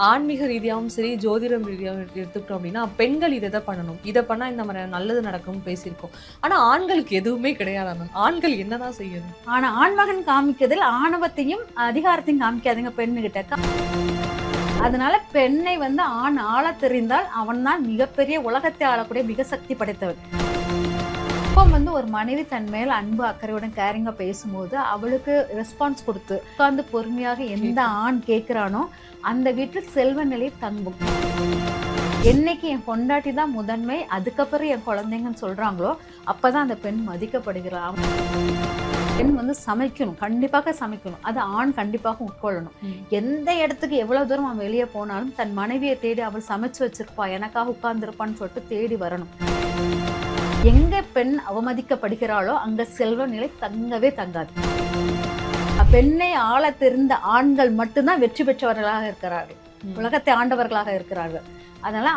ஆன்மீக ரீதியாகவும் சரி, ஜோதிடம் ரீதியாகவும் எடுத்துக்கிட்டோம் அப்படின்னா, பெண்கள் இதை பண்ணணும், இதை பண்ணா இந்த மாதிரி நல்லது நடக்கும்னு பேசியிருக்கோம். ஆனா ஆண்களுக்கு எதுவுமே கிடையாதா மேம்? ஆண்கள் என்னதான் செய்யணும்? ஆனா ஆண்மகன் காமிக்கிறதில் ஆணவத்தையும் அதிகாரத்தையும் காமிக்காதுங்க பெண்ணுகிட்ட. அதனால பெண்ணை ஆண் ஆள தெரிந்தால் அவன் தான் மிகப்பெரிய உலகத்தை ஆளக்கூடிய மிக சக்தி படைத்தவன். இப்போ ஒரு மனைவி தன் மேல் அன்பு அக்கறையுடன் கேரிங்கா பேசும்போது அவளுக்கு ரெஸ்பான்ஸ் கொடுத்து உட்கார்ந்து பொறுமையாக எந்த ஆண் கேட்கிறானோ அந்த வீட்டில் செல்வ நிலை தங்கும். என்னைக்கு என் பொண்டாட்டி தான் முதன்மை, அதுக்கப்புறம் என் குழந்தைங்கன்னு சொல்றாங்களோ அப்பதான் அந்த பெண் மதிக்கப்படுகிறான். பெண் சமைக்கணும், கண்டிப்பாக சமைக்கணும், அது ஆண் கண்டிப்பாக உட்கொள்ளணும். எந்த இடத்துக்கு எவ்வளவு தூரம் அவன் வெளியே போனாலும் தன் மனைவியை தேடி அவள் சமைச்சு வச்சிருப்பா, எனக்காக உட்கார்ந்துருப்பான்னு சொல்லிட்டு தேடி வரணும். எங்க பெண் அவமதிக்கப்படுகிறாளோ அங்க செல்வ நிலை தங்கவே தங்காது. பெண்ணை ஆள தெரிந்த ஆண்கள் மட்டும்தான் வெற்றி பெற்றவர்களாக இருக்கிறார்கள், உலகத்தை ஆண்டவர்களாக இருக்கிறார்கள். அதனால